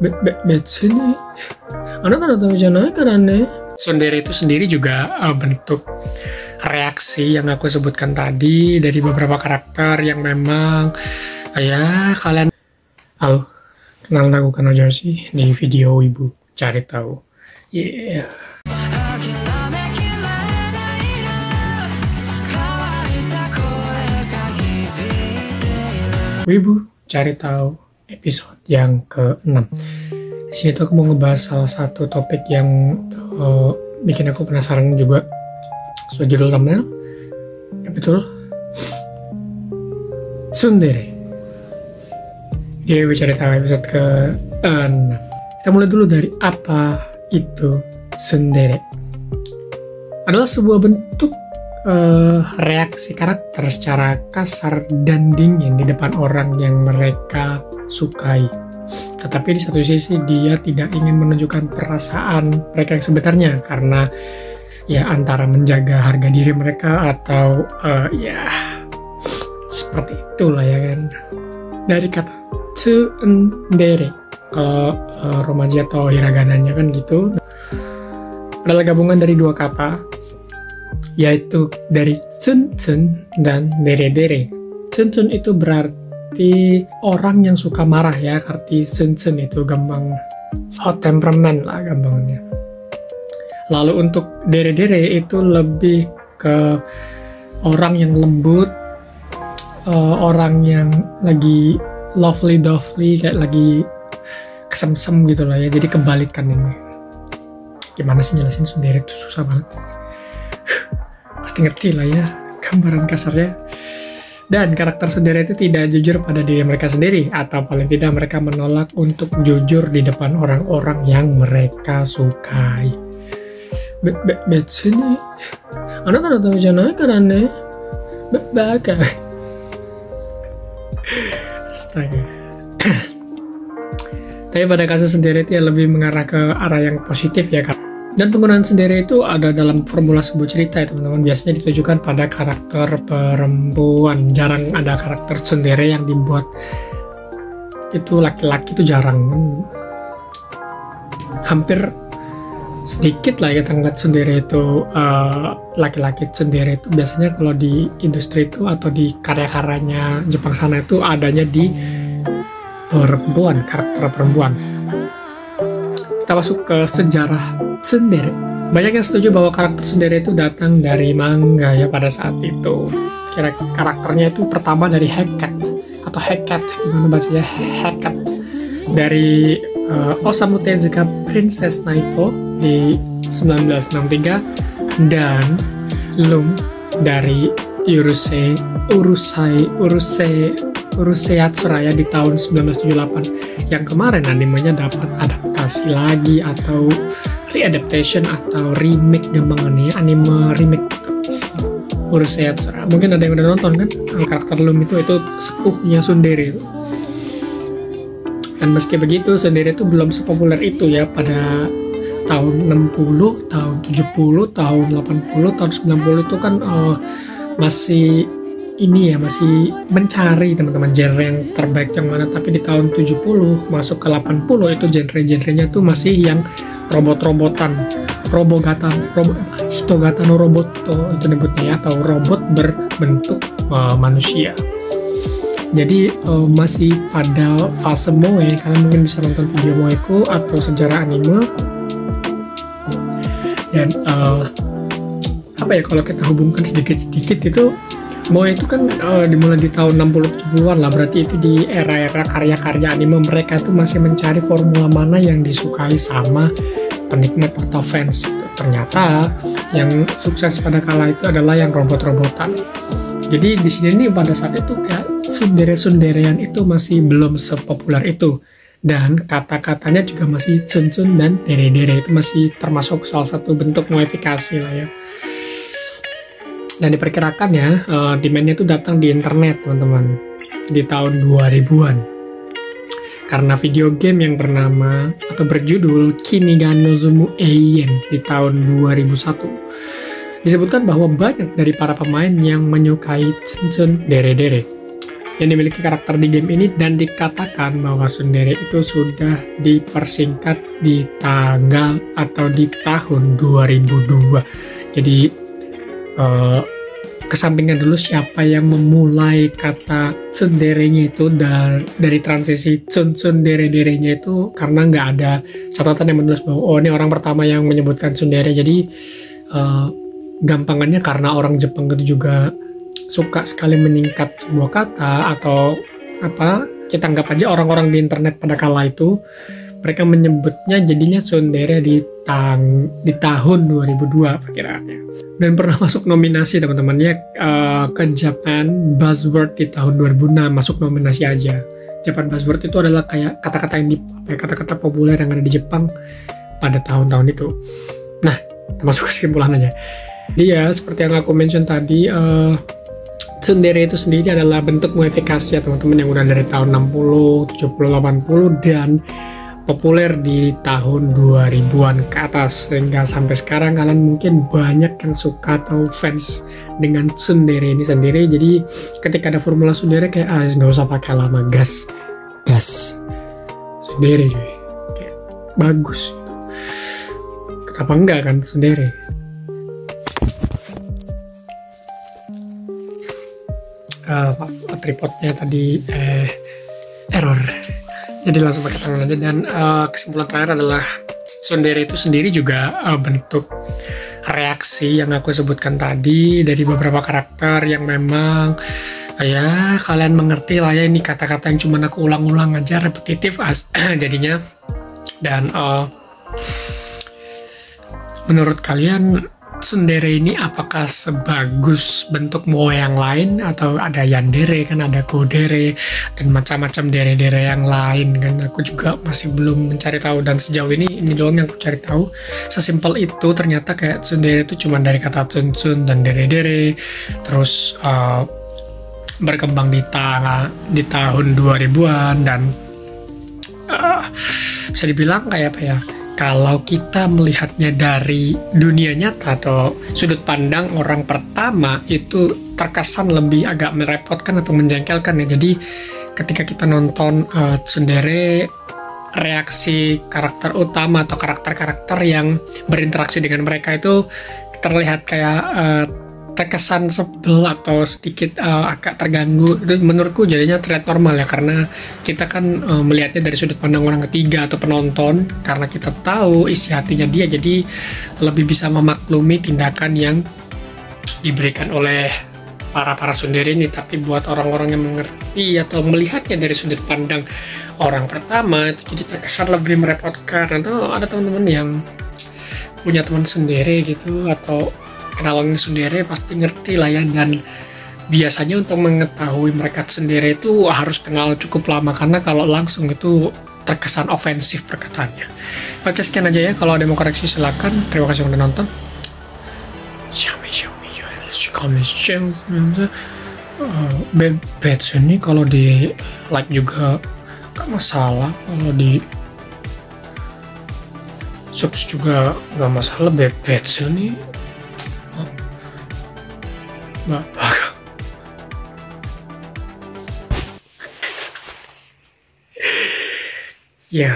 別に 아나타나타じゃないからね. Tsundere itu sendiri juga bentuk reaksi yang aku sebutkan tadi dari beberapa karakter yang memang ya kalian. Halo, kenal aku Kano Jersey di video Ibu Cari Tahu. Yeah. Ibu Cari Tahu episode yang ke-6. Di sini tuh aku mau ngebahas salah satu topik yang bikin aku penasaran juga. So, judul thumbnail, ya betul, Tsundere. Dia Cari Tahu episode ke-6. Kita mulai dulu dari apa itu Tsundere. Adalah sebuah bentuk reaksi karakter secara kasar dan dingin di depan orang yang mereka sukai. Tetapi di satu sisi dia tidak ingin menunjukkan perasaan mereka yang sebenarnya karena ya antara menjaga harga diri mereka atau ya seperti itulah ya kan. Dari kata tsundere, kalau romaji atau hiragananya kan gitu, adalah gabungan dari dua kata, yaitu dari tsun-tsun dan dere-dere. Tsun-tsun itu berarti orang yang suka marah ya, arti tsun-tsun itu gampang hot temperament lah gampangnya. Lalu untuk dere-dere itu lebih ke orang yang lembut, orang yang lagi lovely kayak lagi kesem-sem gitu lah ya. Jadi kebalikan ini. Gimana sih jelasin tsundere itu susah banget. Pasti ngerti lah ya gambaran kasarnya. Dan karakter tsundere itu tidak jujur pada diri mereka sendiri, atau paling tidak mereka menolak untuk jujur di depan orang-orang yang mereka sukai. Betsuni, 아나타나타じゃないからね. Baka. Astaga. Tapi pada kasus tsundere itu ya lebih mengarah ke arah yang positif ya kan. Dan penggunaan tsundere itu ada dalam formula sebuah cerita ya teman-teman. Biasanya ditujukan pada karakter perempuan. Jarang ada karakter tsundere yang dibuat itu laki-laki, itu jarang. Hampir sedikit lah ya kita ngeliat tsundere itu laki-laki. Tsundere itu biasanya kalau di industri itu atau di karya-karyanya Jepang sana itu adanya di perempuan, karakter perempuan. Kita masuk ke sejarah tsundere. Banyak yang setuju bahwa karakter tsundere itu datang dari manga ya pada saat itu. Karakternya itu pertama dari Hecate atau Hecate, gimana bacanya, Hecate, dari Osamu Tezuka Princess Naito di 1963 dan Lum dari Urusei Yatsura ya di tahun 1978, yang kemarin animenya dapat adaptasi lagi atau readaptation atau remake gampangannya, anime remake gitu. Urusei Yatsura, mungkin ada yang udah nonton kan, karakter Lum itu sepuhnya tsundere itu. Dan meski begitu tsundere itu belum sepopuler itu ya pada tahun 60, tahun 70, tahun 80, tahun 90 itu kan masih ini ya, masih mencari teman-teman genre yang terbaik yang mana. Tapi di tahun 70 masuk ke 80 itu genre-genrenya tuh masih yang robot-robotan, hitogata no roboto itu nyebutnya ya, atau robot berbentuk manusia. Jadi masih pada fase moe. Kalian mungkin bisa nonton video moeku atau sejarah anime. Dan apa ya, kalau kita hubungkan sedikit-sedikit itu moe itu kan dimulai di tahun 60-70-an lah, berarti itu di era-era karya-karya anime mereka itu masih mencari formula mana yang disukai sama penikmat atau fans. Ternyata yang sukses pada kala itu adalah yang robot-robotan. Jadi di sini nih pada saat itu kayak tsundere-tsunderean itu masih belum sepopuler itu. Dan kata-katanya juga masih tsun-tsun dan dere-dere, itu masih termasuk salah satu bentuk modifikasi lah ya. Dan diperkirakan ya demand-nya itu datang di internet teman-teman di tahun 2000-an. Karena video game yang bernama atau berjudul Kimi ga Nozomu Eien di tahun 2001. Disebutkan bahwa banyak dari para pemain yang menyukai tsun-tsun dere-dere. yang dimiliki karakter di game ini, dan dikatakan bahwa tsundere itu sudah dipersingkat di tanggal atau di tahun 2002. Jadi kesampingkan dulu siapa yang memulai kata tsundere-nya itu dari transisi tsundere-derenya itu, karena nggak ada catatan yang menulis bahwa oh ini orang pertama yang menyebutkan tsundere. Jadi gampangannya karena orang Jepang itu juga suka sekali menyingkat sebuah kata atau apa, kita anggap aja orang-orang di internet pada kala itu mereka menyebutnya jadinya tsundere di tahun 2002 perkiraannya. Dan pernah masuk nominasi teman-teman ya, ke Japan Buzzword di tahun 2006, masuk nominasi aja. Japan Buzzword itu adalah kayak kata-kata yang kata-kata populer yang ada di Jepang pada tahun-tahun itu. Nah, termasuk kesimpulan aja. Dia seperti yang aku mention tadi, tsundere itu sendiri adalah bentuk modifikasi ya teman-teman, yang udah dari tahun 60, 70, 80 dan populer di tahun 2000-an ke atas, sehingga sampai sekarang kalian mungkin banyak yang suka atau fans dengan tsundere ini sendiri. Jadi ketika ada formula tsundere kayak nggak usah pakai lama, gas tsundere cuy, kayak bagus gitu. Kenapa enggak kan tsundere? Tripodnya tadi error, jadi langsung pakai tangan aja. Dan kesimpulan terakhir adalah tsundere itu sendiri juga bentuk reaksi yang aku sebutkan tadi dari beberapa karakter yang memang ya kalian mengerti lah ya, ini kata-kata yang cuma aku ulang-ulang aja, repetitif jadinya. Dan menurut kalian tsundere ini apakah sebagus bentuk moe yang lain, atau ada yandere kan, ada kodere dan macam-macam dere-dere yang lain kan? Aku juga masih belum mencari tahu, dan sejauh ini doang yang aku cari tahu. Sesimpel itu ternyata, kayak tsundere itu cuma dari kata tsun dan dere-dere, terus berkembang di tahun 2000-an, dan bisa dibilang kayak apa ya, kalau kita melihatnya dari dunia nyata atau sudut pandang orang pertama, itu terkesan lebih agak merepotkan atau menjengkelkan ya. Jadi ketika kita nonton tsundere, reaksi karakter utama atau karakter-karakter yang berinteraksi dengan mereka itu terlihat kayak terkesan sebel atau sedikit agak terganggu. Itu menurutku jadinya terlihat normal ya, karena kita kan melihatnya dari sudut pandang orang ketiga atau penonton, karena kita tahu isi hatinya dia, jadi lebih bisa memaklumi tindakan yang diberikan oleh para tsundere ini. Tapi buat orang-orang yang mengerti atau melihatnya dari sudut pandang orang pertama, itu jadi terkesan lebih merepotkan. Atau ada teman-teman yang punya teman tsundere gitu, atau kenalan tsundere pasti ngerti lah ya. Dan biasanya untuk mengetahui mereka tsundere itu harus kenal cukup lama, karena kalau langsung itu terkesan ofensif perkataannya. Oke, sekian aja ya. Kalau ada yang mau koreksi silakan. Terima kasih sudah nonton. Bebet ini kalau di like juga gak masalah, kalau di subs juga gak masalah. Bebet ini Bapak. Ya.